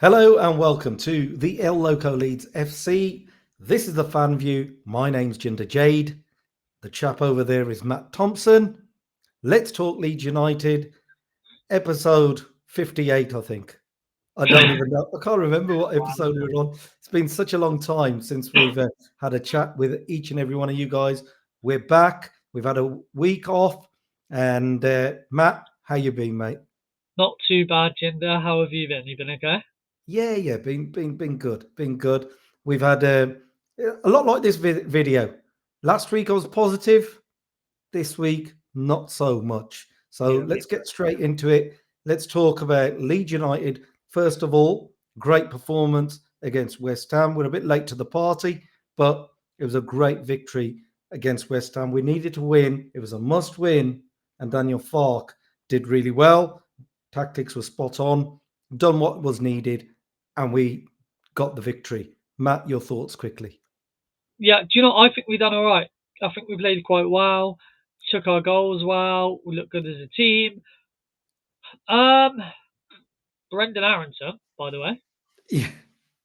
Hello and welcome to the El Loco Leeds FC. This is the fan view. My name's Jinder Jade. The chap over there is Matt Thompson. Let's talk Leeds United, episode 58, I think. I don't even know. I can't remember what episode we were on. It's been such a long time since we've had a chat with each and every one of you guys. We're back. We've had a week off. And Matt, how you been, mate? Not too bad, Jinder. How have you been? You been okay? Yeah, been good. We've had a lot like this video. Last week I was positive. This week, not so much. So let's get straight into it. Let's talk about Leeds United. First of all, great performance against West Ham. We're a bit late to the party, but it was a great victory against West Ham. We needed to win. It was a must win, and Daniel Farke did really well. Tactics were spot on, done what was needed, and we got the victory. Matt, your thoughts quickly. Yeah, do you know, I think we've done all right. I think we played quite well, took our goals well, we looked good as a team. Brendan Aronson, by the way. Yeah.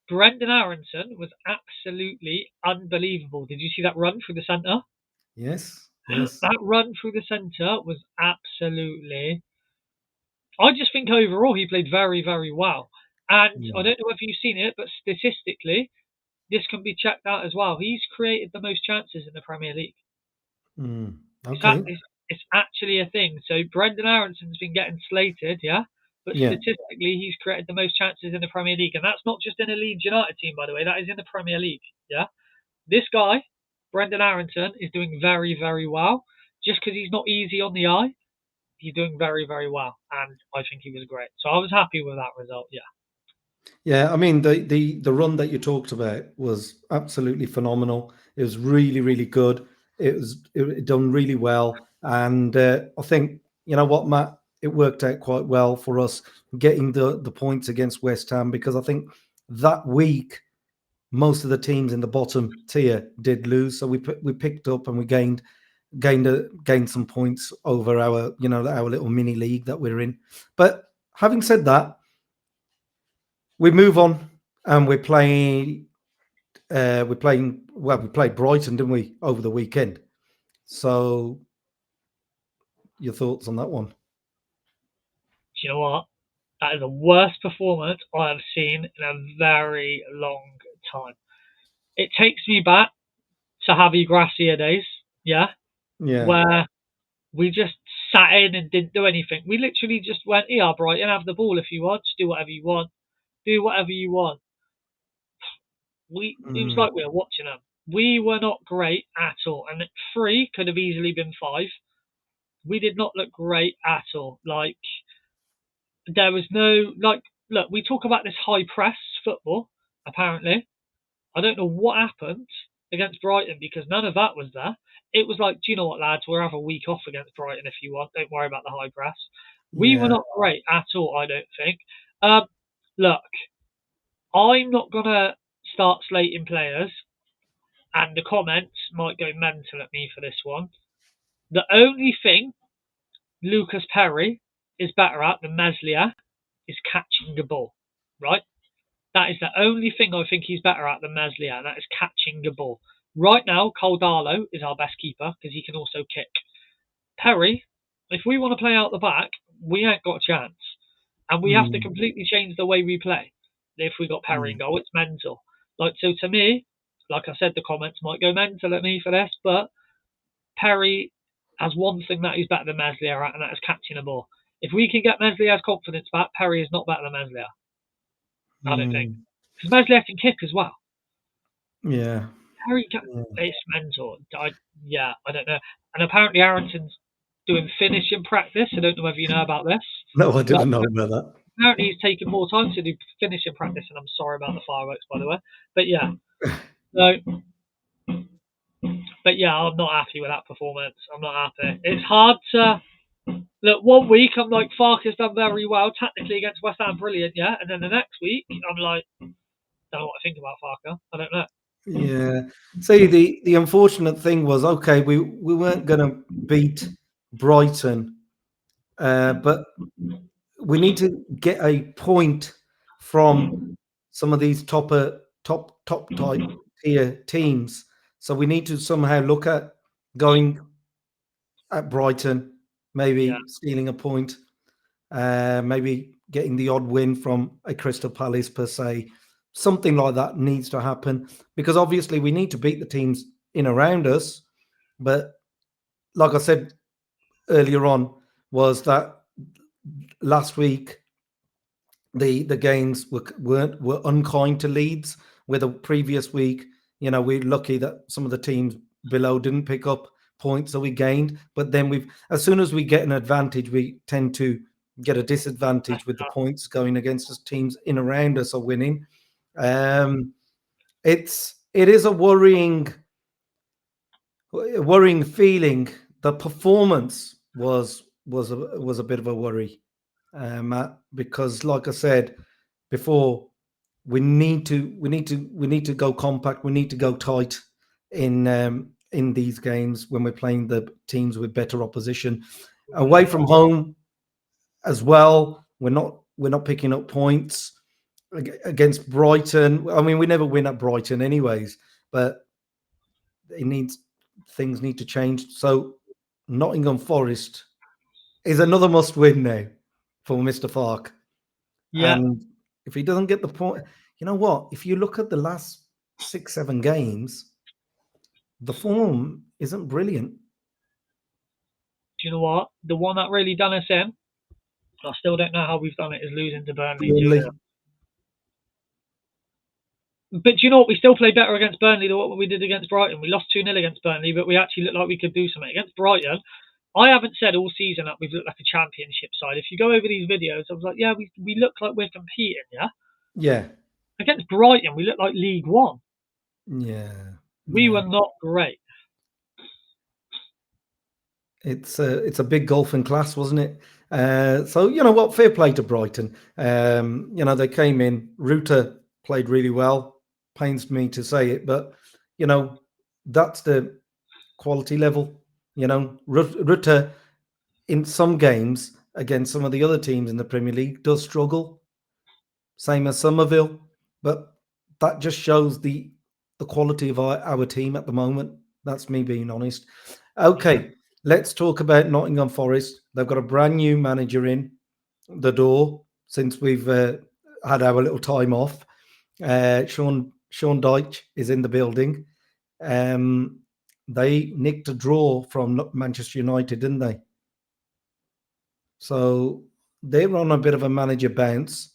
Brendan Aronson was absolutely unbelievable. Did you see that run through the centre? Yes. That run through the centre was absolutely... I just think overall he played very, very well. And I don't know if you've seen it, but statistically, this can be checked out as well. He's created the most chances in the Premier League. Okay. It's actually a thing. So Brendan Aronson's been getting slated, yeah? But statistically, he's created the most chances in the Premier League. And that's not just in a Leeds United team, by the way. That is in the Premier League, yeah? This guy, Brendan Aronson, is doing very, very well. Just because he's not easy on the eye, he's doing very, very well. And I think he was great. So I was happy with that result, yeah. Yeah, I mean the run that you talked about was absolutely phenomenal. It was really, really good. It done really well, and I think you know what, Matt, it worked out quite well for us getting the points against West Ham, because I think that week most of the teams in the bottom tier did lose, so we picked up and we gained some points over our our little mini league that we're in. But having said that, we move on, and we played Brighton, didn't we, over the weekend? So your thoughts on that one? Do you know what? That is the worst performance I have seen in a very long time. It takes me back to Javi Gracia days, yeah? Where we just sat in and didn't do anything. We literally just went, yeah, Brighton, have the ball if you want. Just do whatever you want. Do whatever you want. It was like we were watching them. We were not great at all. And 3 could have easily been 5. We did not look great at all. Like, there was no, like, look, we talk about this high press football, apparently. I don't know what happened against Brighton, because none of that was there. It was like, do you know what, lads, we'll have a week off against Brighton if you want. Don't worry about the high press. We were not great at all, I don't think. Look, I'm not going to start slating players, and the comments might go mental at me for this one. The only thing Lucas Perry is better at than Meslier is catching the ball, right? That is the only thing I think he's better at than Meslier, and that is catching the ball. Right now, Caldalo is our best keeper because he can also kick. Perry, if we want to play out the back, we ain't got a chance. And we have to completely change the way we play. If we got Perry in goal, it's mental. Like, so to me, like I said, the comments might go mental at me for this, but Perry has one thing that he's better than Meslier at, and that is catching the ball. If we can get Meslier's confidence back, Perry is not better than Meslier. I don't think. Because Meslier can kick as well. Yeah. Perry can, it's mental. I don't know. And apparently Aronson's doing finishing practice. I don't know whether you know about this. No, I didn't know about that. Apparently he's taking more time to do finishing practice, and I'm sorry about the fireworks, by the way. But yeah. But yeah, I'm not happy with that performance. I'm not happy. It's hard to... Look, 1 week I'm like, Farke has done very well tactically against West Ham, brilliant, yeah? And then the next week I'm like, don't know what I think about Farke. I don't know. Yeah. See, the unfortunate thing was, okay, we weren't going to beat Brighton, but we need to get a point from some of these top type tier teams. So we need to somehow look at going at Brighton, Yeah, maybe stealing a point, maybe getting the odd win from a Crystal Palace per se. Something like that needs to happen because obviously we need to beat the teams in around us. But like I said earlier on, was that last week the games were unkind to Leeds. Where the previous week, we're lucky that some of the teams below didn't pick up points, so we gained. But then as soon as we get an advantage, we tend to get a disadvantage with the points going against us. Teams in around us are winning. It is a worrying feeling. The performance was a bit of a worry, Matt, because like I said before, we need to go compact. We need to go tight in these games when we're playing the teams with better opposition. Away from home as well, we're not picking up points against Brighton. I mean, we never win at Brighton anyways, but things need to change. So Nottingham Forest is another must win now for Mr. Farke. yeah. And if he doesn't get the point, you know what? If you look at the last 6-7 games, the form isn't brilliant. Do you know what? The one that really done us in, I still don't know how we've done it, is losing to Burnley 2-0. But do you know what? We still played better against Burnley than what we did against Brighton. We lost 2-0 against Burnley, but we actually looked like we could do something. Against Brighton, I haven't said all season that we've looked like a championship side. If you go over these videos, I was like, yeah, we look like we're competing, yeah? Yeah. Against Brighton, we looked like League One. Yeah. We were not great. It's a big golf in class, wasn't it? So you know what? Fair play to Brighton. They came in. Ruta played really well. Pains me to say it, but that's the quality level. Ruta in some games against some of the other teams in the Premier League does struggle. Same as Somerville, but that just shows the quality of our team at the moment. That's me being honest. Okay, let's talk about Nottingham Forest. They've got a brand new manager in the door since we've had our little time off. Sean Dyche is in the building. They nicked a draw from Manchester United, didn't they? So they're on a bit of a manager bounce.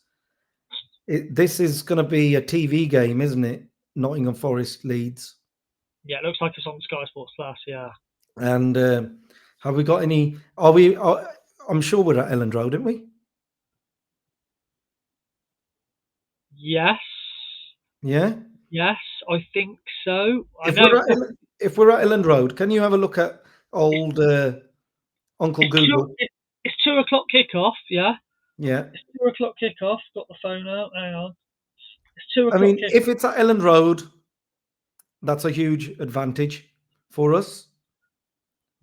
This is going to be a TV game, isn't it? Nottingham Forest Leeds. Yeah, it looks like it's on Sky Sports Plus. Yeah. And have we got any? I'm sure we're at Elland Road, aren't we? Yes. Yeah. Yes, I think so. If we're at Elland Road, can you have a look at old Uncle Google? It's 2:00 kickoff. Yeah. Yeah. It's 2:00 kickoff. Got the phone out. Hang on. It's 2:00. I mean, if it's at Elland Road, that's a huge advantage for us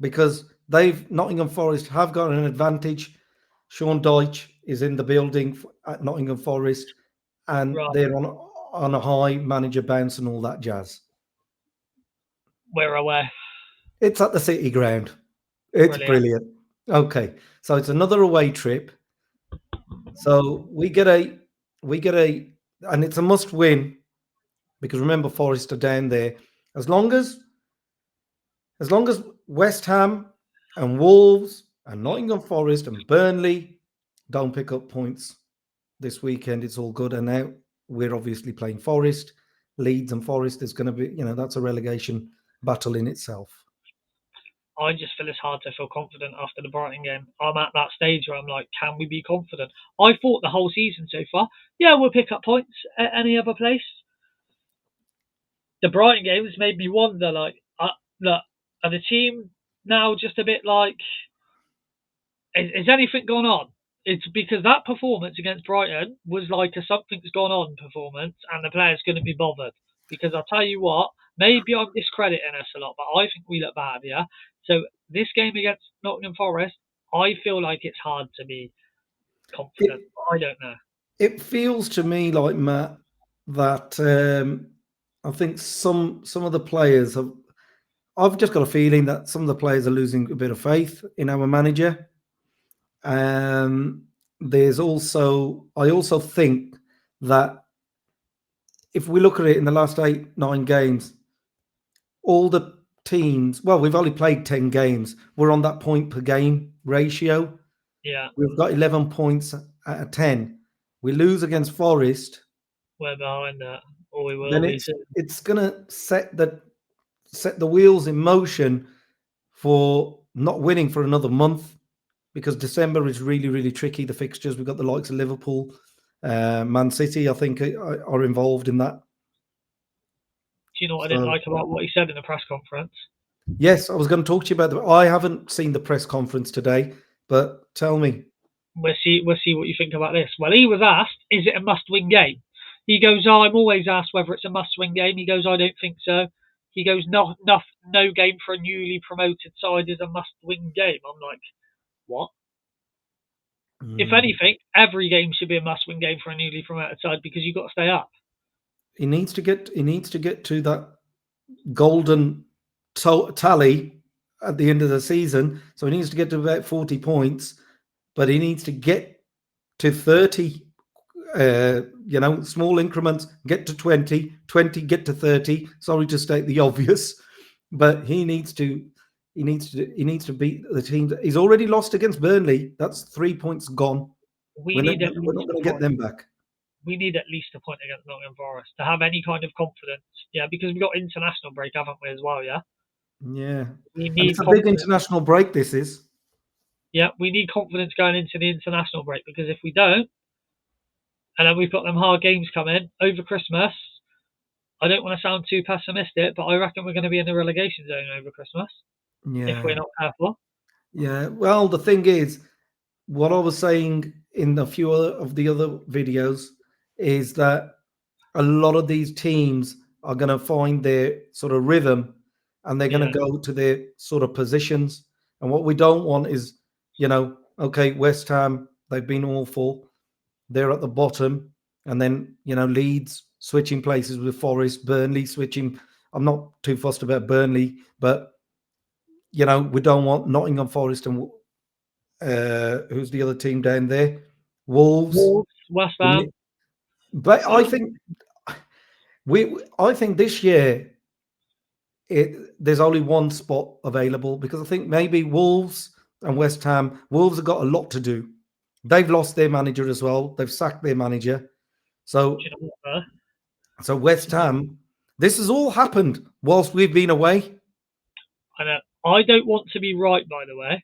because Nottingham Forest have got an advantage. Sean Dyche is in the building at Nottingham Forest, and they're on a high manager bounce and all that jazz. We're aware. It's at the City Ground. It's brilliant. Okay, so it's another away trip. So we get a, and it's a must win because remember Forest are down there. As long as West Ham and Wolves and Nottingham Forest and Burnley don't pick up points this weekend, it's all good. And now we're obviously playing Forest, Leeds and Forest. There's going to be, that's a relegation battle in itself. I just feel it's hard to feel confident after the Brighton game. I'm at that stage where I'm like, can we be confident? I thought the whole season so far, yeah, we'll pick up points at any other place. The Brighton games made me wonder, like, look, are the team now just a bit like, is anything gone on? It's because that performance against Brighton was like a something's gone on performance, and the players couldn't be bothered. Because I'll tell you what, maybe I'm discrediting us a lot, but I think we look bad, yeah? So this game against Nottingham Forest, I feel like it's hard to be confident. I don't know. It feels to me like, Matt, that I think some of the players have. I've just got a feeling that some of the players are losing a bit of faith in our manager. There's also, I also think that if we look at it in the last 8, 9 games, all the teams, well, we've only played 10 games. We're on that point per game ratio. Yeah, We've got 11 points out of 10. We lose against Forest, we're behind that, or we will then be it's soon. it's gonna set the wheels in motion for not winning for another month, because December is really, really tricky. The fixtures, we've got the likes of Liverpool, Man City, I think, are involved in that. Do you know what I didn't So like about what he said in the press conference? yes, I was going to talk to you about that. I haven't seen the press conference today, but tell me. We'll see what you think about this. Well, he was asked, "Is it a must-win game?" He goes, "Oh, I'm always asked whether it's a must-win game." He goes, "I don't think so." He goes, "No game for a newly promoted side is a must-win game." I'm like, what? If Mm, anything, every game should be a must-win game for a newly promoted side because you've got to stay up. he needs to get to that golden tally at the end of the season. So he needs to get to about 40 points, but he needs to get to 30. Small increments, get to 20, 20, get to 30. Sorry to state the obvious, but he needs to beat the team. He's already lost against Burnley. That's 3 points gone. We We're not, need at we're least not a going to get point. them back. We need at least a point against Nottingham Forest to have any kind of confidence. Yeah, because we've got international break, haven't we, as well? Yeah, Yeah. we And need it's a big confidence. international break, this is. Yeah, we need confidence going into the international break because if we don't, and then we've got them hard games coming over Christmas. I don't want to sound too pessimistic, but I reckon we're going to be in the relegation zone over Christmas if we're Yeah. not careful. Yeah. Well, the thing is, what I was saying in a few of the other videos is that a lot of these teams are going to find their sort of rhythm, and they're going Yeah, to go to their sort of positions. And what we don't want is, okay, West Ham, they've been awful. They're at the bottom. And then, Leeds switching places with Forest, Burnley switching. I'm not too fussed about Burnley, but, we don't want Nottingham Forest and who's the other team down there? Wolves. Wolves, West Ham. But I think this year there's only one spot available, because I think maybe Wolves and West Ham. Wolves have got a lot to do. They've lost their manager as well. They've sacked their manager. Do So you know what? so West Ham. This has all happened whilst we've been away. I know. I don't want to be right, by the way.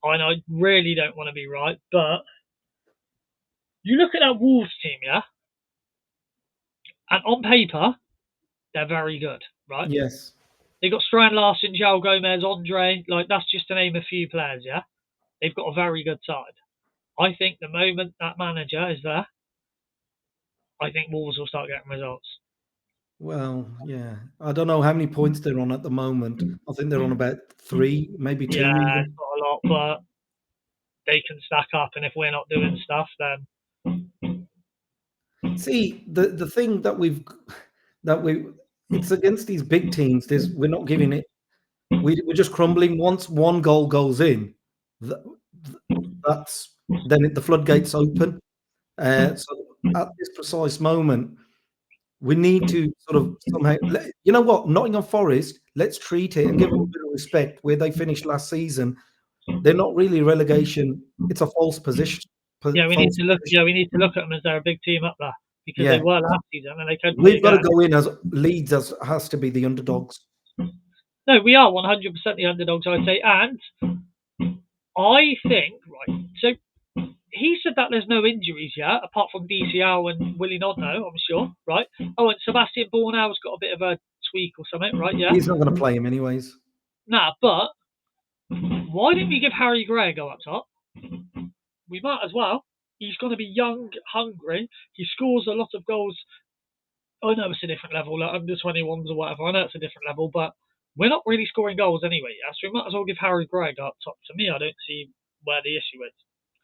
I really don't want to be right, but you look at that Wolves team, yeah, and on paper they're very good, right? Yes. They got Strand Larson, João Gomez, Andre. Like that's just to name a few players, yeah. They've got a very good side. I think the moment that manager is there, I think Wolves will start getting results. Well, yeah. I don't know how many points they're on at the moment. I think they're on about 3, maybe Yeah, 2 it's even. not a lot, but they can stack up, and if we're not doing stuff, then See, the thing that we it's against these big teams. We're not giving it. We're just crumbling. Once one goal goes in, th- that's then the floodgates open. So at this precise moment, we need to sort of somehow. You know what? Nottingham Forest. Let's treat it and give them a bit of respect. Where they finished last season, they're not really relegation. It's a false position. yeah, we need False to look. position. Yeah, we need to look at them as they're a big team up there because they Yeah, were last season and they could be we've got to again. go in as Leeds as has to be the underdogs. No, we are 100% the underdogs, I'd say, and I think right. So he said that there's no injuries yet, apart from DCL and Willie Nodno, I'm sure, right? Oh, and Sebastian Bornau's got a bit of a tweak or something, right? Yeah. He's not going to play him anyways. Nah, but why didn't we give Harry Gray a go up top? We might as well. He's going to be young, hungry. He scores a lot of goals. I know it's a different level, like under 21s or whatever. I know it's a different level, but we're not really scoring goals anyway. Yeah? So we might as well give Harry Gray a go up top. To me, I don't see where the issue is.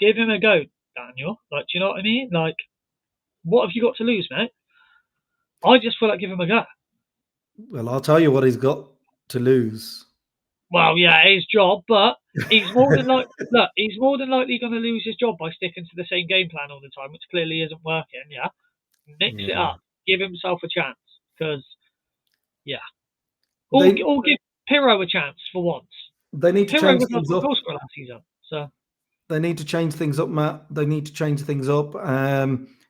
Give him a go, Daniel. Like, do you know what I mean? Like, What have you got to lose, mate? I just feel like giving him a go. Well, I'll tell you what he's got to lose. Well, yeah, his job, but he's more than he's more than likely going to lose his job by sticking to the same game plan all the time, which clearly isn't working. Yeah, mix it up, give himself a chance, because or give Pirro a chance for once. They need to change things up. Goal scorer last season, so they need to change things up, Matt. They need to change things up.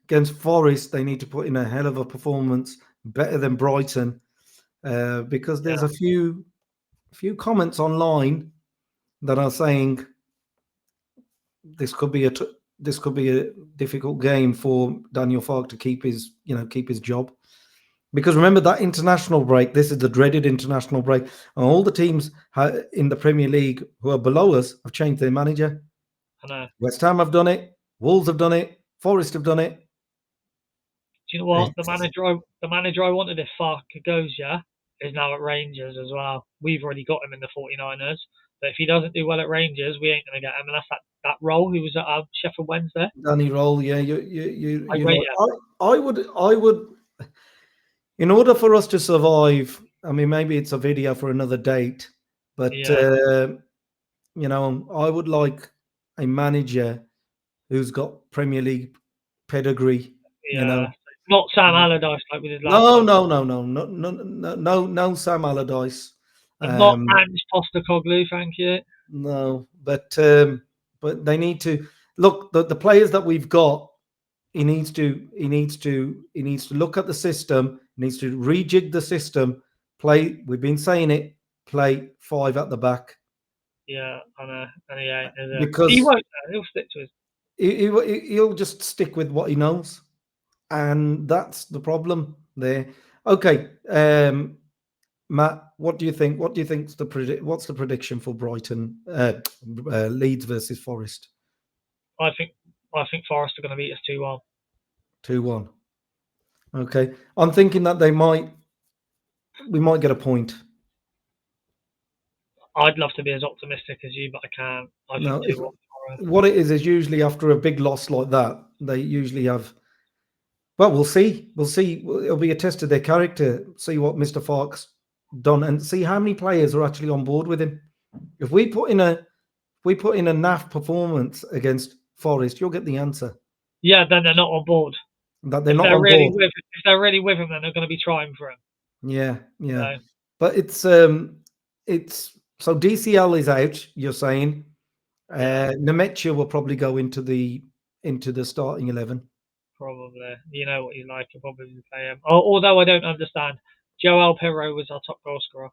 Against Forest, they need to put in a hell of a performance, better than Brighton, because there's a few comments online that are saying this could be a difficult game for Daniel Farke to keep his job. Because remember that international break, this is the dreaded international break, and all the teams in the Premier League who are below us have changed their manager. I know. West Ham have done it, Wolves have done it, Forest have done it. Do you know what? The manager I wanted if Farke goes, is now at Rangers as well. We've already got him in the 49ers. But if he doesn't do well at Rangers, we ain't going to get him. And that's that role who was at Sheffield Wednesday. Danny Roll, yeah. I would. In order for us to survive, I mean, maybe it's a video for another date, but I would like a manager who's got Premier League pedigree. Yeah, not Sam Allardyce like we did last time. No, Sam Allardyce. And not Ange Postecoglou, thank you. No, but they need to look the players that we've got. He needs to look at the system. He needs to rejig the system. Play. We've been saying it. Play 5 at the back. Yeah, I know. And because he won't. He'll stick to his. He'll just stick with what he knows, and that's the problem there. Okay, Matt, what do you think? What do you think's what's the prediction for Brighton, Leeds versus Forest? I think Forest are going to beat us 2-1. 2-1. Okay, I'm thinking that we might get a point. I'd love to be as optimistic as you, but I can't. I think 2-1. What it is usually after a big loss like that, they usually have. Well, we'll see. It'll be a test of their character. See what Mr. Farke's done, and see how many players are actually on board with him. If we put in a naff performance against Forest, you'll get the answer. Yeah, then they're not on board. That they're not on board. If they're really with him, then they're going to be trying for him. Yeah. So. But it's so DCL is out. You're saying Nemecha will probably go into the starting 11. Probably. You know what you like. You'll probably play him. Although I don't understand. Joel Pirro was our top goal scorer.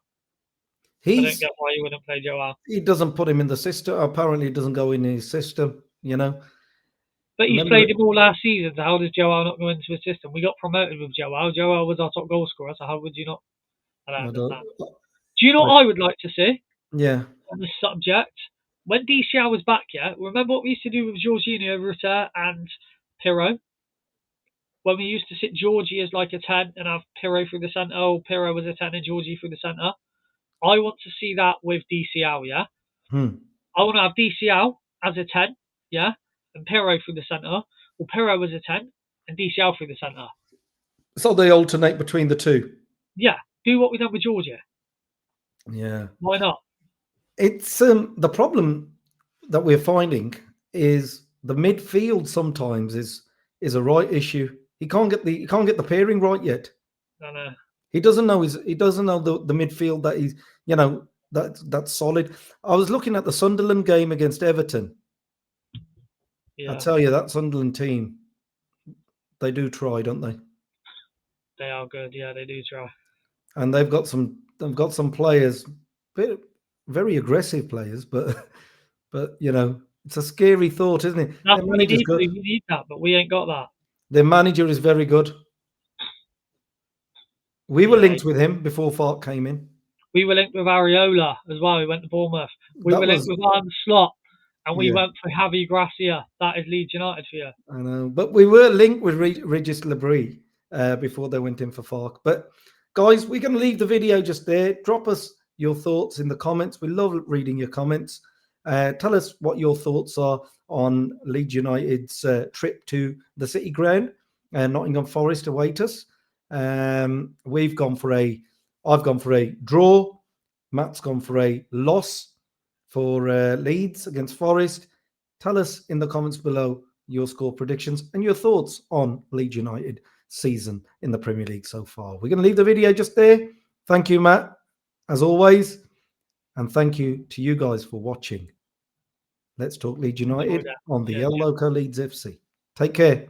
I don't get why you wouldn't play Joel. He doesn't put him in the system. Apparently, it doesn't go in his system. But he's played him all last season. So how does Joel not go into his system? We got promoted with Joel. Joel was our top goal scorer. So how would you not? I don't understand. Do you know what I would like to see? Yeah. On the subject, when DCL was back, remember what we used to do with Jorginho, Rutter, and Pirro? When we used to sit Georgie as like a 10 and have Pirro through the centre, Pirro was a 10 and Georgie through the centre. I want to see that with DCL, I want to have DCL as a 10, and Pirro through the centre, or Pirro as a 10 and DCL through the centre. So they alternate between the two? Yeah, do what we done with Georgia. Yeah. Why not? It's the problem that we're finding is the midfield sometimes is a right issue. He can't get the pairing right yet. No. He doesn't know the midfield that he's that's solid. I was looking at the Sunderland game against Everton. Yeah. I tell you, that Sunderland team, they do try, don't they? They are good, yeah, they do try. And they've got some players, very aggressive players, but it's a scary thought, isn't it? We need that, but we ain't got that. Their manager is very good. We were linked with him before Farke came in. We were linked with Areola as well. We went to Bournemouth. We were linked with Arne Slot, and we went for Javi Gracia. That is Leeds United for you. I know, but we were linked with Regis Labrie before they went in for Farke. But guys, we're going to leave the video just there. Drop us your thoughts in the comments. We love reading your comments. Tell us what your thoughts are on Leeds United's trip to the City Ground. Nottingham Forest await us. I've gone for a draw. Matt's gone for a loss for Leeds against Forest. Tell us in the comments below your score predictions and your thoughts on Leeds United season in the Premier League so far. We're going to leave the video just there. Thank you, Matt, as always. And thank you to you guys for watching. Let's talk Leeds United on the El Loco Leeds FC. Take care.